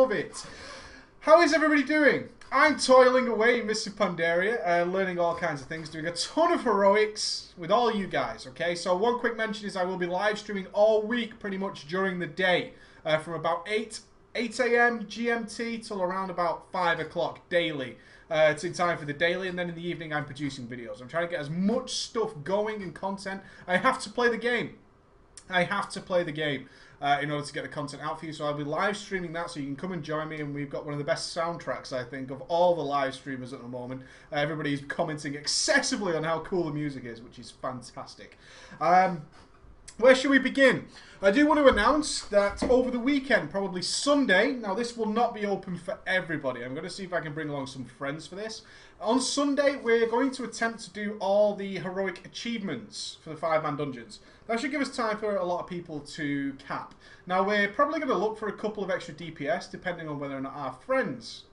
love it. How is everybody doing? I'm toiling away in Mr. Pandaria, learning all kinds of things, doing a ton of heroics with all you guys, okay? So one quick mention is I will be live streaming all week, pretty much during the day, from about 8 a.m. GMT till around about 5 o'clock daily. It's in time for the daily, and then in the evening I'm producing videos. I'm trying to get as much stuff going and content. I have to play the game. I have to play the game in order to get the content out for you. So I'll be live streaming that, so you can come and join me. And we've got one of the best soundtracks, I think, of all the live streamers at the moment. Everybody's commenting excessively on how cool the music is, which is fantastic. Where should we begin? I do want to announce that over the weekend, probably Sunday, now this will not be open for everybody. I'm going to see if I can bring along some friends for this. On Sunday, we're going to attempt to do all the heroic achievements for the 5-man dungeons. That should give us time for a lot of people to cap. Now, we're probably going to look for a couple of extra DPS, depending on whether or not our friends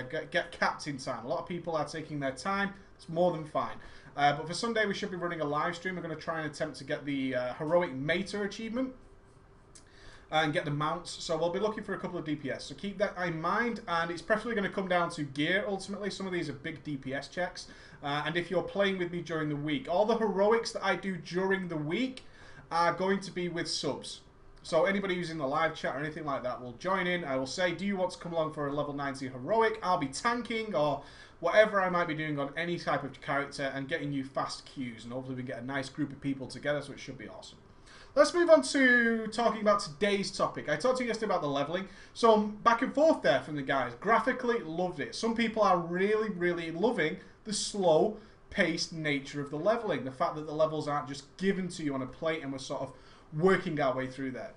get capped in time. A lot of people are taking their time. It's more than fine. But for Sunday, we should be running a live stream. We're going to try and attempt to get the heroic Mater achievement and get the mounts. So we'll be looking for a couple of DPS. So keep that in mind. And it's preferably going to come down to gear, ultimately. Some of these are big DPS checks. And if you're playing with me during the week, all the heroics that I do during the week are going to be with subs. So anybody who's in the live chat or anything like that will join in. I will say, do you want to come along for a level 90 heroic? I'll be tanking or whatever I might be doing on any type of character and getting you fast queues. And hopefully we get a nice group of people together, so it should be awesome. Let's move on to talking about today's topic. I talked to you yesterday about the leveling. So back and forth there from the guys. Graphically, loved it. Some people are really, really loving the slow-paced nature of the leveling. The fact that the levels aren't just given to you on a plate and we're sort of working our way through there.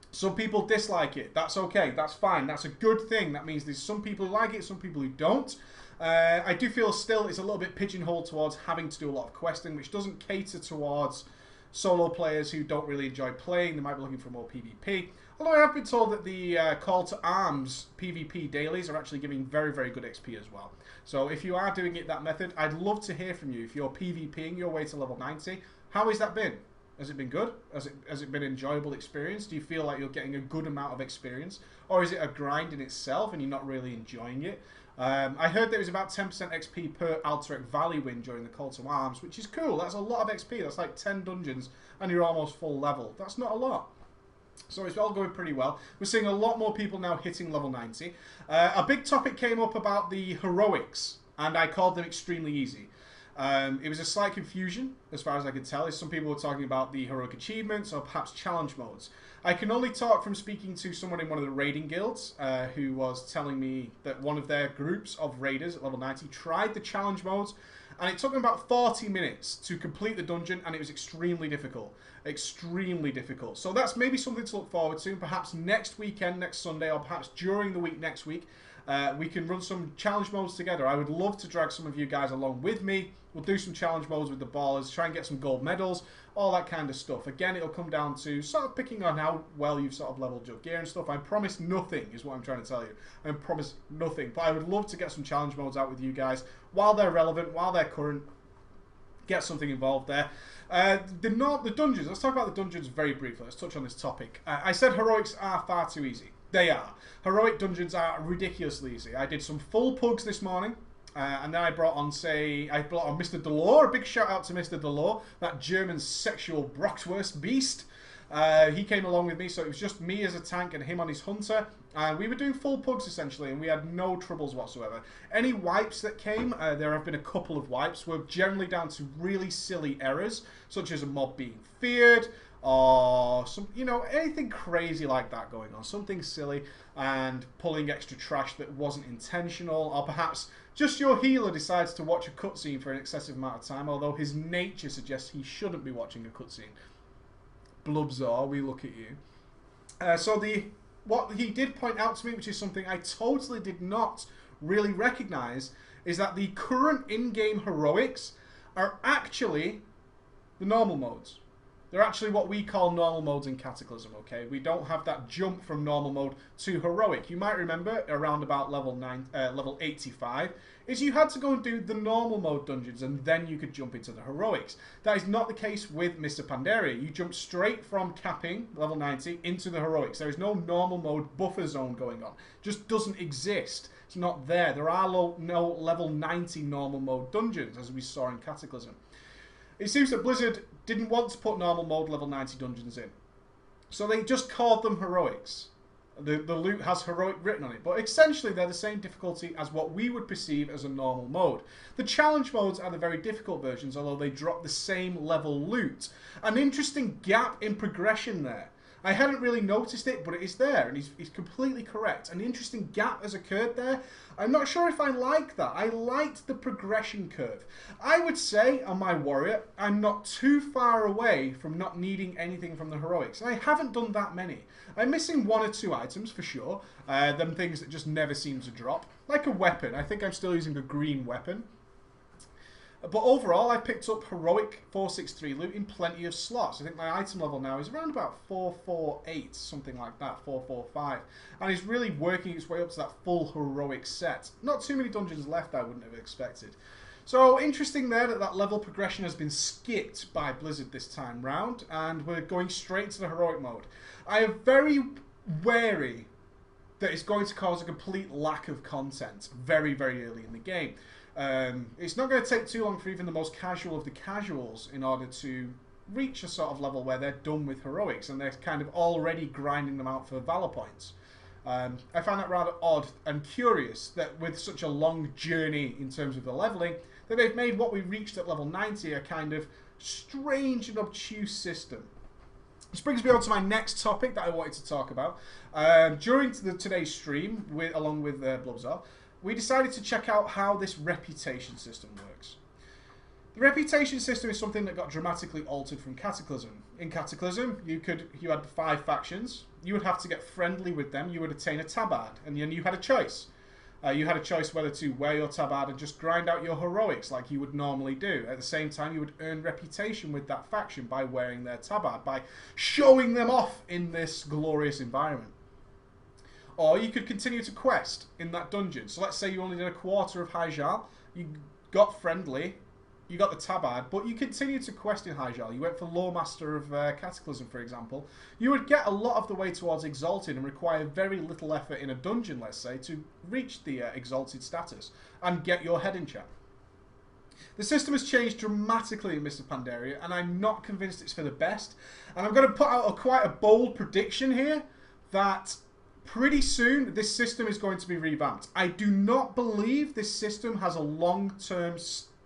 Some people dislike it. That's okay. That's fine. That's a good thing. That means there's some people who like it, some people who don't. I do feel still it's a little bit pigeonholed towards having to do a lot of questing, which doesn't cater towards solo players who don't really enjoy playing. They might be looking for more PvP. Although I have been told that the Call to Arms PvP dailies are actually giving very, very good XP as well. So if you are doing it that method, I'd love to hear from you. If you're PvPing your way to level 90, how has that been? Has it been good? Has it been an enjoyable experience? Do you feel like you're getting a good amount of experience? Or is it a grind in itself and you're not really enjoying it? I heard there was about 10% XP per Alterac Valley win during the Call to Arms, which is cool. That's a lot of XP. That's like 10 dungeons and you're almost full level. That's not a lot. So it's all going pretty well. We're seeing a lot more people now hitting level 90. A big topic came up about the heroics, and I called them extremely easy. It was a slight confusion, as far as I could tell. Some people were talking about the heroic achievements or perhaps challenge modes. I can only talk from speaking to someone in one of the raiding guilds who was telling me that one of their groups of raiders at level 90 tried the challenge modes, and it took them about 40 minutes to complete the dungeon, and it was extremely difficult. Extremely difficult. So that's maybe something to look forward to. Perhaps next weekend, next Sunday, or perhaps during the week next week, we can run some challenge modes together. I would love to drag some of you guys along with me. We'll do some challenge modes with the ballers, try and get some gold medals, all that kind of stuff. Again, it'll come down to sort of picking on how well you've sort of leveled your gear and stuff. I promise nothing is what I'm trying to tell you. I promise nothing. But I would love to get some challenge modes out with you guys while they're relevant, while they're current. Get something involved there. The dungeons. Let's talk about the dungeons very briefly. Let's touch on this topic. I said heroics are far too easy. They are. Heroic dungeons are ridiculously easy. I did some full pugs this morning. And then I brought on Mr. Delore. A big shout out to Mr. Delore, that German sexual Broxwurst beast. He came along with me, so it was just me as a tank and him on his hunter. And we were doing full pugs essentially, and we had no troubles whatsoever. Any wipes that came, there have been a couple of wipes, were generally down to really silly errors, such as a mob being feared, or some, you know, anything crazy like that going on. Something silly and pulling extra trash that wasn't intentional, or perhaps just your healer decides to watch a cutscene for an excessive amount of time, although his nature suggests he shouldn't be watching a cutscene. Blubzor, we look at you. What he did point out to me, which is something I totally did not really recognize, is that the current in-game heroics are actually the normal modes. They're actually what we call normal modes in Cataclysm, okay? We don't have that jump from normal mode to heroic. You might remember around about level 85 is you had to go and do the normal mode dungeons and then you could jump into the heroics. That is not the case with Mr. Pandaria. You jump straight from capping level 90 into the heroics. There is no normal mode buffer zone going on. It just doesn't exist. It's not there. There are no level 90 normal mode dungeons as we saw in Cataclysm. It seems that Blizzard didn't want to put normal mode level 90 dungeons in. So they just called them heroics. The loot has heroic written on it. But essentially they're the same difficulty as what we would perceive as a normal mode. The challenge modes are the very difficult versions, although they drop the same level loot. An interesting gap in progression there. I hadn't really noticed it, but it is there, and he's completely correct. An interesting gap has occurred there. I'm not sure if I like that. I liked the progression curve. I would say, on my warrior, I'm not too far away from not needing anything from the heroics. And I haven't done that many. I'm missing 1 or 2 items, for sure. Them things that just never seem to drop. Like a weapon. I think I'm still using a green weapon. But overall, I picked up heroic 463 loot in plenty of slots. I think my item level now is around about 448, something like that, 445. And it's really working its way up to that full heroic set. Not too many dungeons left, I wouldn't have expected. So, interesting there that level progression has been skipped by Blizzard this time round, and we're going straight to the heroic mode. I am very wary that it's going to cause a complete lack of content very, very early in the game. It's not going to take too long for even the most casual of the casuals in order to reach a sort of level where they're done with heroics and they're kind of already grinding them out for valor points. I find that rather odd and curious that with such a long journey in terms of the leveling, that they've made what we reached at level 90 a kind of strange and obtuse system. This brings me on to my next topic that I wanted to talk about. During today's stream, along with Blub, we decided to check out how this reputation system works. The reputation system is something that got dramatically altered from Cataclysm. In Cataclysm, you had 5 factions. You would have to get friendly with them. You would attain a tabard, and then you had a choice. You had a choice whether to wear your tabard and just grind out your heroics like you would normally do. At the same time, you would earn reputation with that faction by wearing their tabard, by showing them off in this glorious environment. Or you could continue to quest in that dungeon. So let's say you only did a quarter of Hyjal, you got friendly, you got the tabard, but you continued to quest in Hyjal. You went for Lore Master of Cataclysm, for example. You would get a lot of the way towards Exalted and require very little effort in a dungeon, let's say, to reach the Exalted status and get your head in chat. The system has changed dramatically in Mr. Pandaria, and I'm not convinced it's for the best. And I'm going to put out quite a bold prediction here that pretty soon this system is going to be revamped. I do not believe this system has a long-term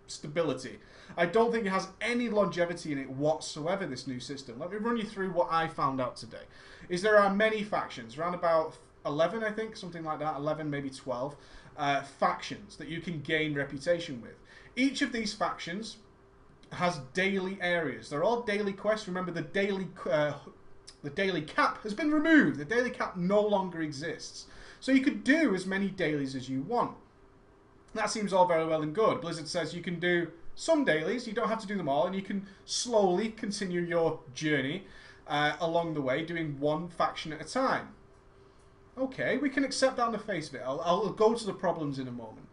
stability. I don't think it has any longevity in it whatsoever, this new system. Let me run you through what I found out today. There are many factions, around about 11 I think, something like that, 11 maybe 12 factions that you can gain reputation with. Each of these factions has daily areas. They're all daily quests. Remember, the daily cap has been removed. The daily cap no longer exists. So you could do as many dailies as you want. That seems all very well and good. Blizzard says you can do some dailies, you don't have to do them all, and you can slowly continue your journey along the way, doing one faction at a time. Okay, we can accept that on the face of it. I'll go to the problems in a moment.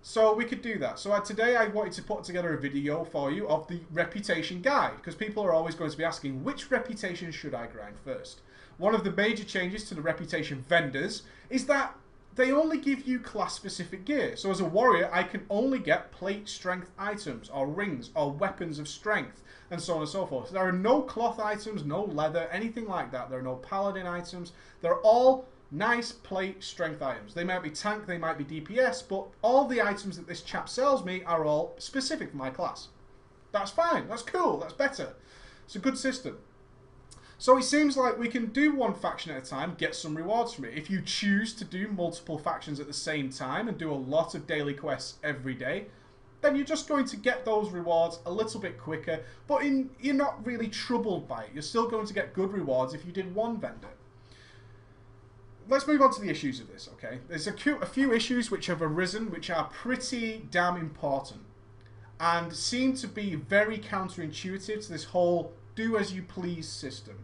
So we could do that. So today I wanted to put together a video for you of the reputation guide, because people are always going to be asking, which reputation should I grind first? One of the major changes to the reputation vendors is that they only give you class-specific gear. So as a warrior, I can only get plate strength items, or rings, or weapons of strength, and so on and so forth. There are no cloth items, no leather, anything like that. There are no paladin items. They're all nice plate strength items. They might be tank, they might be DPS, but all the items that this chap sells me are all specific for my class. That's fine, that's cool, that's better. It's a good system. So it seems like we can do one faction at a time, get some rewards from it. If you choose to do multiple factions at the same time and do a lot of daily quests every day, then you're just going to get those rewards a little bit quicker, but you're not really troubled by it. You're still going to get good rewards if you did one vendor. Let's move on to the issues of this, okay? There's a few issues which have arisen which are pretty damn important and seem to be very counterintuitive to this whole do-as-you-please system.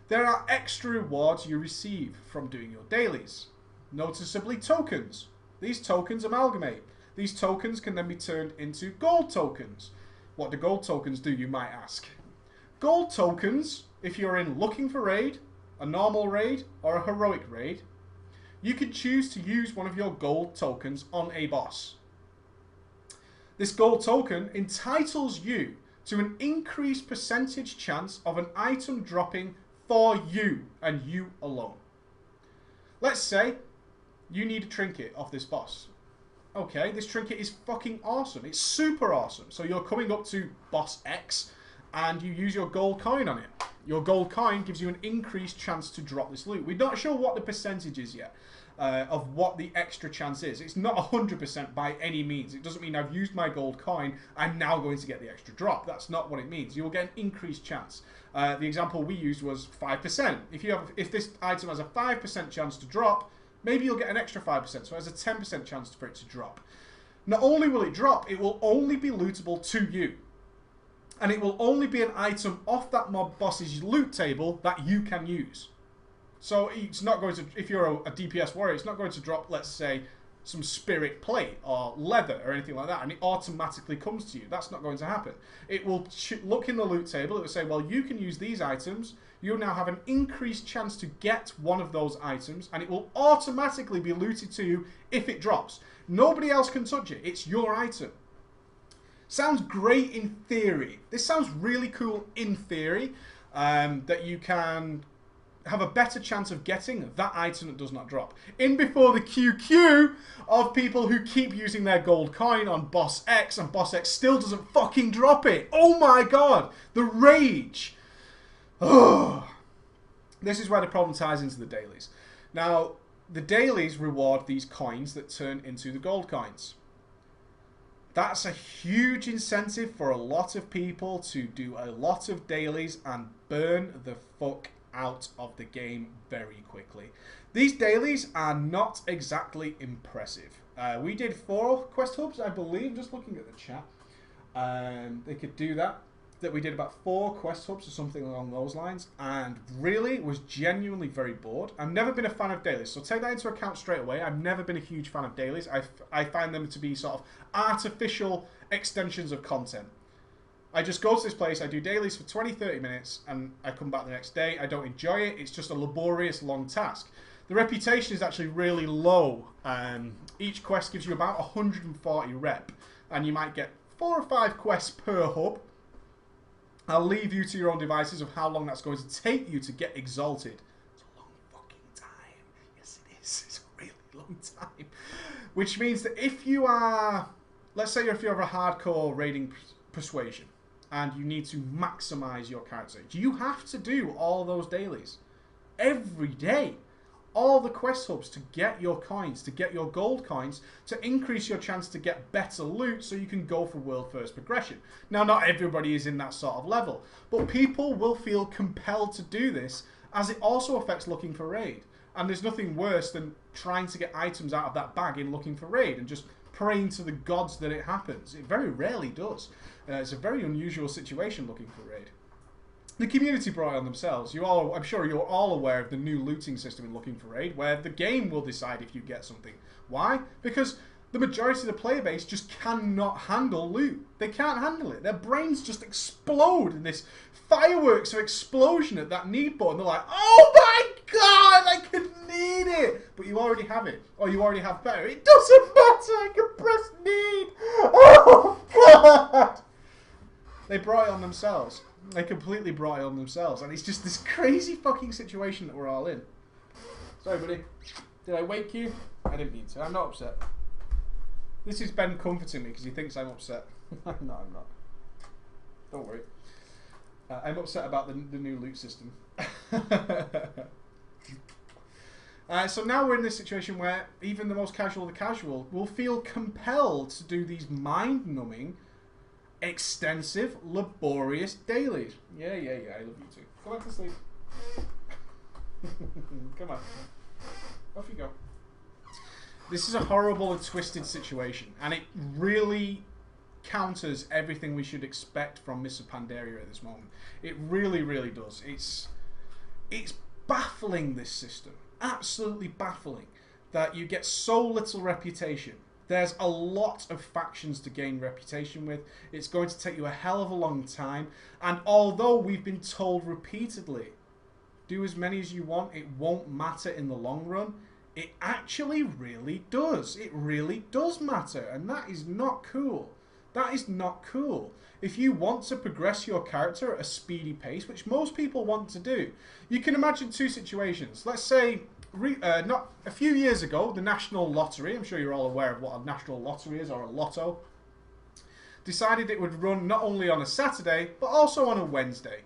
There are extra rewards you receive from doing your dailies. Noticeably tokens. These tokens amalgamate. These tokens can then be turned into gold tokens. What do gold tokens do, you might ask? Gold tokens, if you're in looking for raid, a normal raid, or a heroic raid, you can choose to use one of your gold tokens on a boss. This gold token entitles you to an increased percentage chance of an item dropping for you and you alone. Let's say you need a trinket off this boss. Okay, this trinket is fucking awesome. It's super awesome. So you're coming up to boss X and you use your gold coin on it. Your gold coin gives you an increased chance to drop this loot. We're not sure what the percentage is yet of what the extra chance is. It's not 100% by any means. It doesn't mean I've used my gold coin, I'm now going to get the extra drop. That's not what it means. You will get an increased chance. The example we used was 5%. If this item has a 5% chance to drop, maybe you'll get an extra 5%, so it has a 10% chance for it to drop. Not only will it drop, it will only be lootable to you. And it will only be an item off that mob boss's loot table that you can use. So it's not going to, if you're a DPS warrior, it's not going to drop, let's say, some spirit plate or leather or anything like that, and it automatically comes to you. That's not going to happen. It will look in the loot table, it will say, well, you can use these items, you now have an increased chance to get one of those items, and it will automatically be looted to you if it drops. Nobody else can touch it. It's your item. Sounds great in theory. This sounds really cool in theory, that you can have a better chance of getting that item that does not drop. In before the QQ of people who keep using their gold coin on Boss X, and Boss X still doesn't fucking drop it. Oh my god, the rage. Oh. This is where the problem ties into the dailies. Now, the dailies reward these coins that turn into the gold coins. That's a huge incentive for a lot of people to do a lot of dailies and burn the fuck out of the game very quickly. These dailies are not exactly impressive. We did 4 quest hubs, I believe, just looking at the chat. They could do that. That we did about 4 quest hubs or something along those lines, and really was genuinely very bored. I've never been a fan of dailies, so take that into account straight away. I've never been a huge fan of dailies. I find them to be sort of artificial extensions of content. I just go to this place, I do dailies for 20-30 minutes, and I come back the next day. I don't enjoy it. It's just a laborious, long task. The reputation is actually really low. Each quest gives you about 140 rep, and you might get 4 or 5 quests per hub. I'll leave you to your own devices of how long that's going to take you to get exalted. It's a long fucking time. Yes, it is. It's a really long time. Which means that if you are, let's say if you have a hardcore raiding persuasion and you need to maximize your character, you have to do all those dailies every day. All the quest hubs to get your coins, to get your gold coins, to increase your chance to get better loot so you can go for world first progression. Now, not everybody is in that sort of level, but people will feel compelled to do this as it also affects looking for raid. And there's nothing worse than trying to get items out of that bag in looking for raid and just praying to the gods that it happens. It very rarely does. It's a very unusual situation looking for raid. The community brought it on themselves. I'm sure you're all aware of the new looting system in Looking for Raid, where the game will decide if you get something. Why? Because the majority of the player base just cannot handle loot. They can't handle it. Their brains just explode in this fireworks of explosion at that need button. They're like, oh my god, I could need it! But you already have it. Or you already have better. It doesn't matter, I can press need! Oh god! They brought it on themselves. They completely brought it on themselves, and it's just this crazy fucking situation that we're all in. Sorry, buddy. Did I wake you? I didn't mean to. I'm not upset. This is Ben comforting me because he thinks I'm upset. No, I'm not. Don't worry. I'm upset about the new loot system. So now we're in this situation where even the most casual of the casual will feel compelled to do these mind-numbing, extensive, laborious dailies. Yeah, I love you too. Go back to sleep. Come on. Off you go. This is a horrible and twisted situation, and it really counters everything we should expect from Mr. Pandaria at this moment. It really, really does. It's baffling, this system. Absolutely baffling that you get so little reputation. There's a lot of factions to gain reputation with. It's going to take you a hell of a long time. And although we've been told repeatedly, do as many as you want, it won't matter in the long run, it actually really does. It really does matter. And that is not cool. That is not cool. If you want to progress your character at a speedy pace, which most people want to do, you can imagine two situations. Let's say, not a few years ago, the National Lottery, I'm sure you're all aware of what a National Lottery is, or a lotto, decided it would run not only on a Saturday, but also on a Wednesday.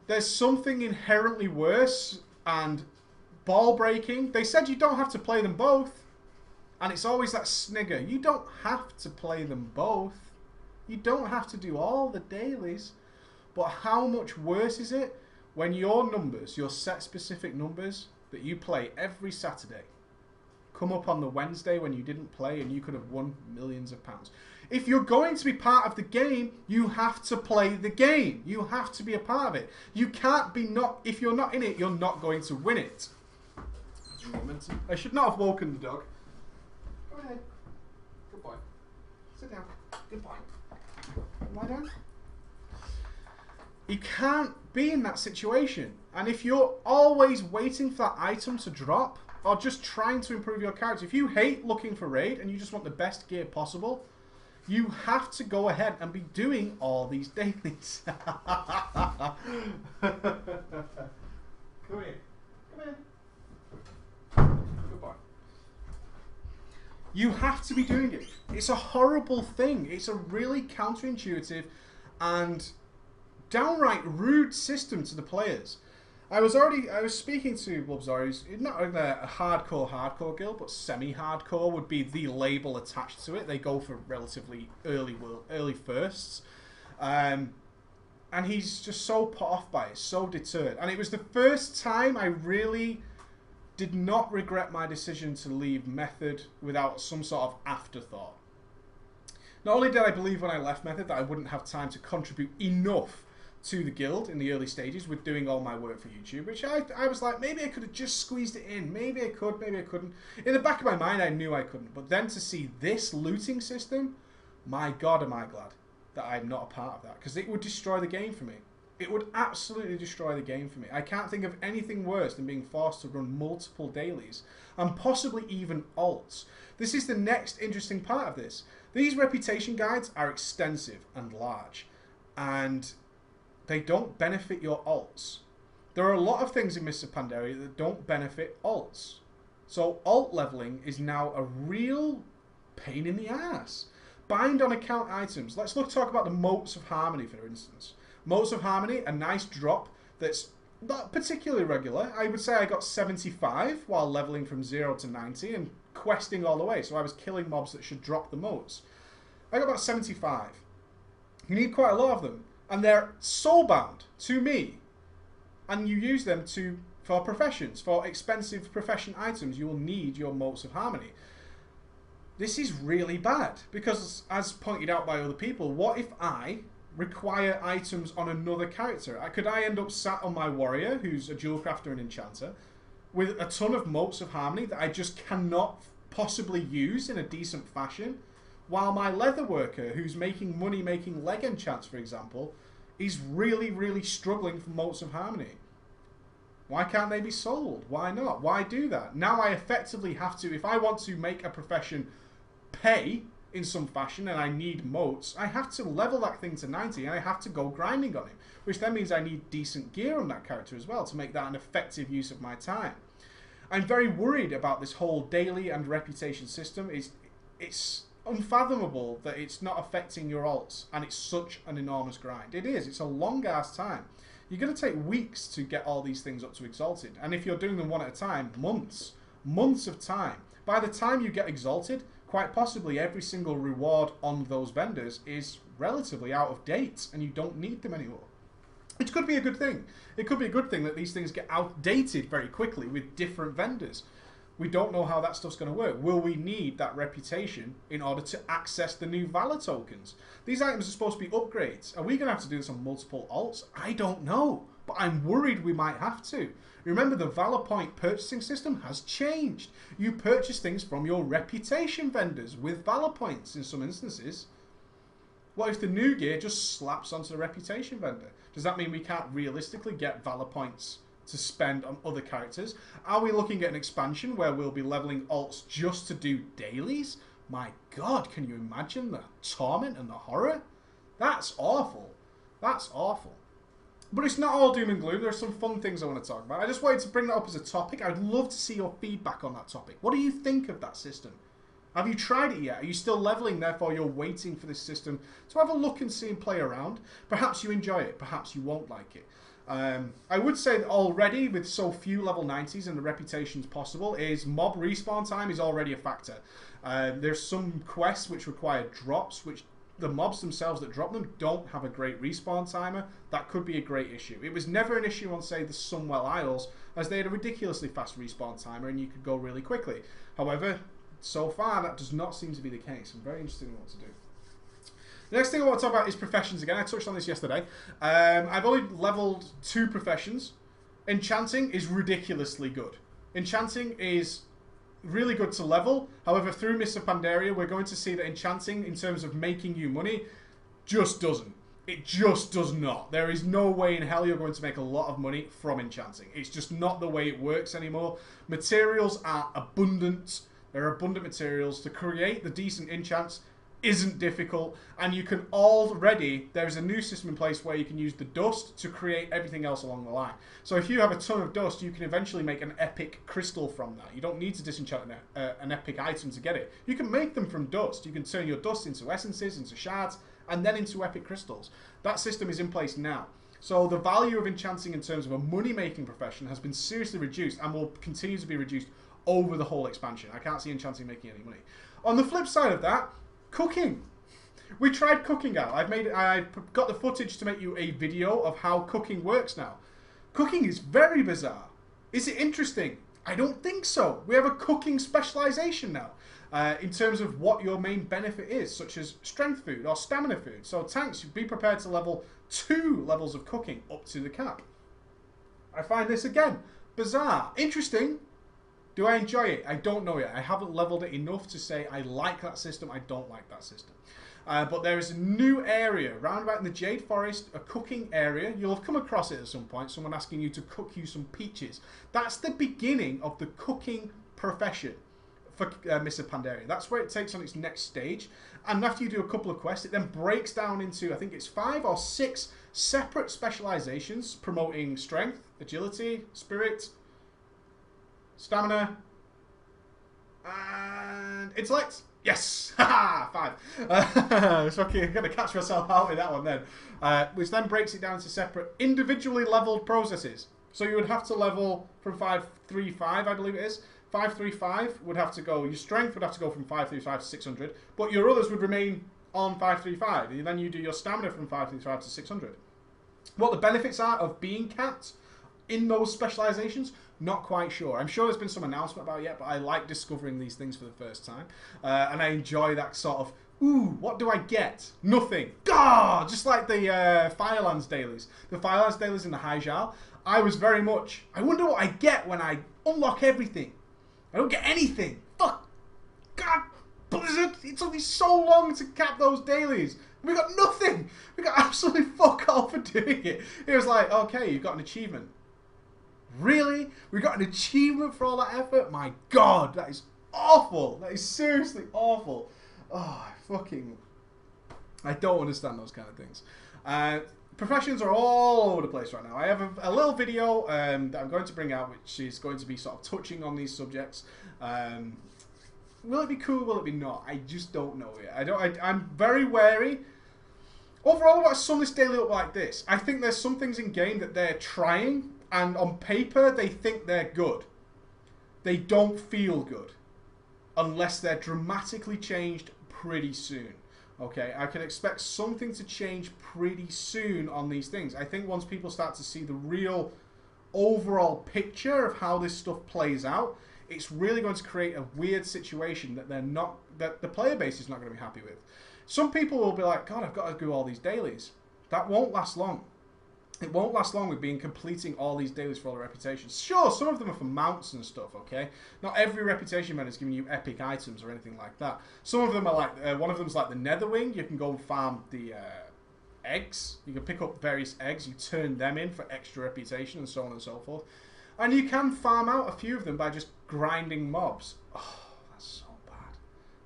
There's something inherently worse and ball breaking. They said you don't have to play them both. And it's always that snigger. You don't have to play them both. You don't have to do all the dailies. But how much worse is it when your numbers, your set specific numbers that you play every Saturday, come up on the Wednesday when you didn't play and you could have won millions of pounds? If you're going to be part of the game, you have to play the game. You have to be a part of it. You can't be not... If you're not in it, you're not going to win it. I should not have woken the dog. Go ahead. Good boy. Sit down. Good boy. Lie down. You can't be in that situation. And if you're always waiting for that item to drop, or just trying to improve your character, if you hate looking for raid and you just want the best gear possible, you have to go ahead and be doing all these dailies. Come here. Come here. Good boy. You have to be doing it. It's a horrible thing. It's a really counterintuitive and downright rude system to the players. I was speaking to Blub, who's not in a hardcore guild, but semi-hardcore would be the label attached to it. They go for relatively early firsts. And he's just so put off by it, so deterred. And it was the first time I really did not regret my decision to leave Method without some sort of afterthought. Not only did I believe when I left Method that I wouldn't have time to contribute enough to the guild in the early stages with doing all my work for YouTube, which I was like, maybe I could have just squeezed it in. Maybe I could, maybe I couldn't. In the back of my mind, I knew I couldn't. But then to see this looting system, my God, am I glad that I'm not a part of that. Because it would destroy the game for me. It would absolutely destroy the game for me. I can't think of anything worse than being forced to run multiple dailies and possibly even alts. This is the next interesting part of this. These reputation guides are extensive and large, and they don't benefit your alts. There are a lot of things in Mr. Pandaria that don't benefit alts. So alt leveling is now a real pain in the ass. Bind on account items. Let's talk about the Motes of Harmony, for instance. Motes of Harmony, a nice drop that's not particularly regular. I would say I got 75 while leveling from 0 to 90 and questing all the way. So I was killing mobs that should drop the motes. I got about 75. You need quite a lot of them. And they're soulbound to me. And you use them for professions. For expensive profession items, you will need your Motes of Harmony. This is really bad. Because, as pointed out by other people, what if I require items on another character? Could I end up sat on my warrior, who's a jewel crafter and enchanter, with a ton of Motes of Harmony that I just cannot possibly use in a decent fashion? While my leather worker, who's making money making leg enchants, for example, is really, really struggling for Motes of Harmony. Why can't they be sold? Why not? Why do that? Now I effectively have to, if I want to make a profession pay in some fashion and I need motes, I have to level that thing to 90 and I have to go grinding on it. Which then means I need decent gear on that character as well to make that an effective use of my time. I'm very worried about this whole daily and reputation system. It's unfathomable that it's not affecting your alts, and it's such an enormous grind. It is. It's a long ass time. You're going to take weeks to get all these things up to Exalted, and if you're doing them one at a time, months of time. By the time you get Exalted, quite possibly every single reward on those vendors is relatively out of date, and you don't need them anymore. Which could be a good thing. It could be a good thing that these things get outdated very quickly with different vendors. We don't know how that stuff's going to work. Will we need that reputation in order to access the new Valor tokens? These items are supposed to be upgrades. Are we going to have to do this on multiple alts? I don't know, but I'm worried we might have to. Remember, the Valor point purchasing system has changed. You purchase things from your reputation vendors with Valor points in some instances. What if the new gear just slaps onto the reputation vendor? Does that mean we can't realistically get Valor points to spend on other characters? Are we looking at an expansion where we'll be leveling alts just to do dailies? My God, can you imagine the torment and the horror? That's awful. That's awful. But it's not all doom and gloom. There are some fun things I want to talk about. I just wanted to bring that up as a topic. I'd love to see your feedback on that topic. What do you think of that system? Have you tried it yet? Are you still leveling, therefore you're waiting for this system to have a look and see and play around? Perhaps you enjoy it. Perhaps you won't like it. I would say that already, with so few level 90s and the reputations possible, is mob respawn time is already a factor. There's some quests which require drops, which the mobs themselves that drop them don't have a great respawn timer. That could be a great issue. It was never an issue on, say, the Sunwell Isles, as they had a ridiculously fast respawn timer and you could go really quickly. However, so far that does not seem to be the case. I'm very interested in what to do. The next thing I want to talk about is professions again. I touched on this yesterday. I've only leveled 2 professions. Enchanting is ridiculously good. Enchanting is really good to level. However, through Mists of Pandaria, we're going to see that Enchanting, in terms of making you money, just doesn't. It just does not. There is no way in hell you're going to make a lot of money from Enchanting. It's just not the way it works anymore. Materials are abundant. There are abundant materials. To create the decent enchants isn't difficult, and you can already, there's a new system in place where you can use the dust to create everything else along the line. So if you have a ton of dust, you can eventually make an epic crystal from that. You don't need to disenchant an epic item to get it. You can make them from dust. You can turn your dust into essences, into shards, and then into epic crystals. That system is in place now. So the value of enchanting in terms of a money-making profession has been seriously reduced and will continue to be reduced over the whole expansion. I can't see enchanting making any money. On the flip side of that, cooking. We tried cooking out. I've got the footage to make you a video of how cooking works now. Cooking is very bizarre. Is it interesting? I don't think so. We have a cooking specialization now in terms of what your main benefit is, such as strength food or stamina food. So tanks, be prepared to level 2 levels of cooking up to the cap. I find this, again, bizarre. Interesting. Do I enjoy it? I don't know yet. I haven't leveled it enough to say I like that system, I don't like that system. But there is a new area, round about in the Jade Forest, a cooking area. You'll have come across it at some point, someone asking you to cook you some peaches. That's the beginning of the cooking profession for Mists of Pandaria. That's where it takes on its next stage. And after you do a couple of quests, it then breaks down into, I think it's 5 or 6 separate specializations promoting strength, agility, spirit, stamina, and intellect. Yes! Haha! 5. So I'm going to catch myself out with that one then. Which then breaks it down into separate, individually leveled processes. So you would have to level from 535, I believe it is. 535 would have to go, your strength would have to go from 535 to 600, but your others would remain on 535. And then you do your stamina from 535 to 600. What the benefits are of being capped in those specializations, not quite sure. I'm sure there's been some announcement about it yet, but I like discovering these things for the first time. And I enjoy that sort of, ooh, what do I get? Nothing. God! Just like the Firelands dailies. The Firelands dailies in the Hyjal. I was very much, I wonder what I get when I unlock everything. I don't get anything. Fuck. God, Blizzard, it took me so long to cap those dailies. We got nothing. We got absolutely fuck all for doing it. It was like, okay, you've got an achievement. Really? We got an achievement for all that effort? My God, that is awful. That is seriously awful. Oh, I don't understand those kind of things. Professions are all over the place right now. I have a little video that I'm going to bring out, which is going to be sort of touching on these subjects. Will it be cool? Will it be not? I just don't know yet. I'm very wary. Overall, I want to sum this daily up like this. I think there's some things in game that they're trying, and on paper they think they're good. They don't feel good unless they're dramatically changed pretty soon. Okay, I can expect something to change pretty soon on these things. I think once people start to see the real overall picture of how this stuff plays out, it's really going to create a weird situation that that the player base is not going to be happy with. Some people will be like, God, I've got to do all these dailies. That won't last long. It won't last long with completing all these dailies for all the reputations. Sure, some of them are for mounts and stuff, okay? Not every reputation event is giving you epic items or anything like that. Some of them are like, one of them is like the Netherwing. You can go and farm the eggs. You can pick up various eggs. You turn them in for extra reputation and so on and so forth. And you can farm out a few of them by just grinding mobs. Oh, that's so bad.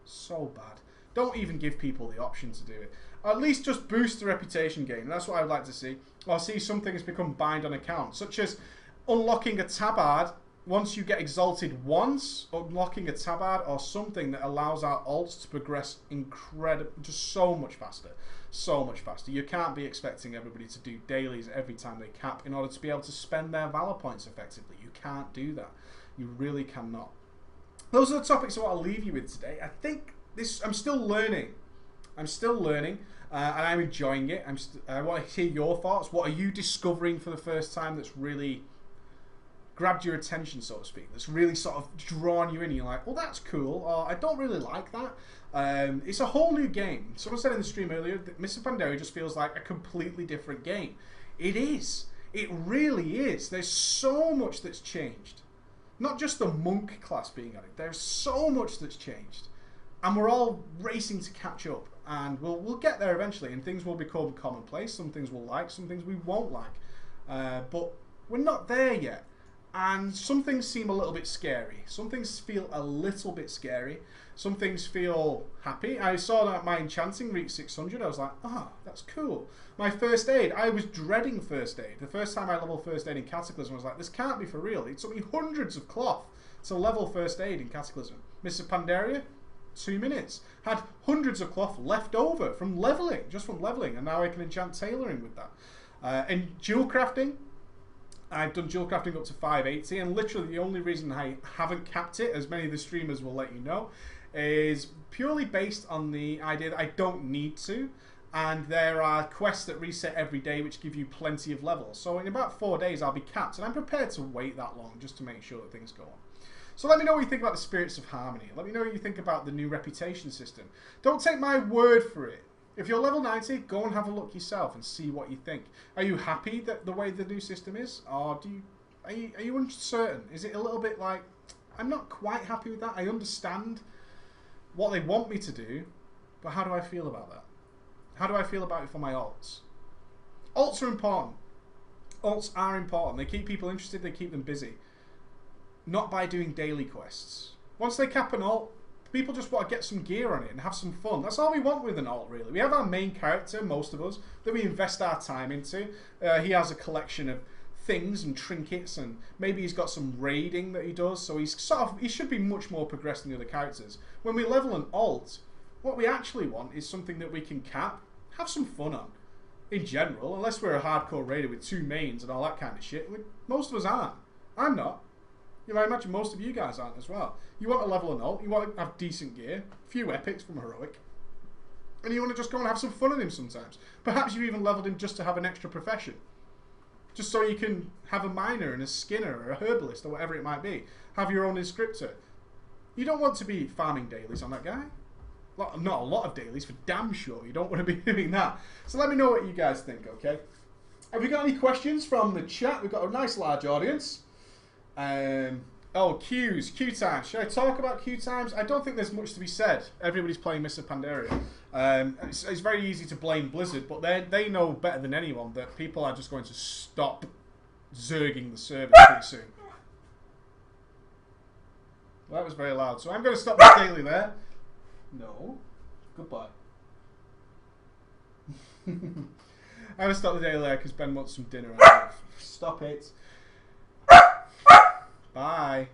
So bad. Don't even give people the option to do it. At least just boost the reputation gain. That's what I would like to see. Or see some things become bind on account, such as unlocking a tabard once you get exalted once, unlocking a tabard or something that allows our alts to progress just so much faster. So much faster. You can't be expecting everybody to do dailies every time they cap in order to be able to spend their valor points effectively. You can't do that. You really cannot. Those are the topics I want to leave you with today. I think I'm still learning. I'm still learning, and I'm enjoying it. I want to hear your thoughts. What are you discovering for the first time that's really grabbed your attention, so to speak? That's really sort of drawn you in. You're like, well, that's cool, or I don't really like that. It's a whole new game. Someone said in the stream earlier that Mr. Pandaria just feels like a completely different game. It is. It really is. There's so much that's changed. Not just the monk class being added. There's so much that's changed. And we're all racing to catch up. And we'll get there eventually. And things will become commonplace. Some things we'll like. Some things we won't like. But we're not there yet. And some things seem a little bit scary. Some things feel a little bit scary. Some things feel happy. I saw that my Enchanting reached 600. I was like, oh, that's cool. My first aid, I was dreading first aid. The first time I leveled first aid in Cataclysm, I was like, this can't be for real. It took me hundreds of cloth to level first aid in Cataclysm. Mr. Pandaria, 2 minutes. Had hundreds of cloth left over from leveling, just from leveling. And now I can enchant tailoring with that. And dual crafting, I've done dual crafting up to 580, and literally the only reason I haven't capped it, as many of the streamers will let you know, is purely based on the idea that I don't need to, and there are quests that reset every day which give you plenty of levels. So in about 4 days I'll be capped, and I'm prepared to wait that long just to make sure that things go on. So let me know what you think about the Spirits of Harmony. Let me know what you think about the new reputation system. Don't take my word for it. If you're level 90, go and have a look yourself and see what you think. Are you happy that the way the new system is? Or are you uncertain? Is it a little bit like, I'm not quite happy with that. I understand what they want me to do, but how do I feel about that? How do I feel about it for my alts? Alts are important. Alts are important. They keep people interested, they keep them busy. Not by doing daily quests. Once they cap an alt, people just want to get some gear on it and have some fun. That's all we want with an alt, really. We have our main character, most of us, that we invest our time into. He has a collection of things and trinkets, and maybe he's got some raiding that he does, so he should be much more progressed than the other characters. When we level an alt, what we actually want is something that we can cap, have some fun on. In general, unless we're a hardcore raider with 2 mains and all that kind of shit, most of us aren't. I'm not. I imagine most of you guys aren't as well. You want to level an alt, you want to have decent gear, a few epics from Heroic, and you want to just go and have some fun on him sometimes. Perhaps you've even leveled him just to have an extra profession. Just so you can have a miner and a skinner or a herbalist or whatever it might be. Have your own inscriptor. You don't want to be farming dailies on that guy. Not a lot of dailies, for damn sure. You don't want to be doing that. So let me know what you guys think, okay? Have we got any questions from the chat? We've got a nice large audience. Oh, queues, queue times. Should I talk about queue times? I don't think there's much to be said. Everybody's playing Mr. Pandaria. It's very easy to blame Blizzard, but they know better than anyone that people are just going to stop zerging the server pretty soon. Well, that was very loud. So I'm going to stop the daily there. No. Goodbye. I'm going to stop the daily there because Ben wants some dinner. Stop it. Bye.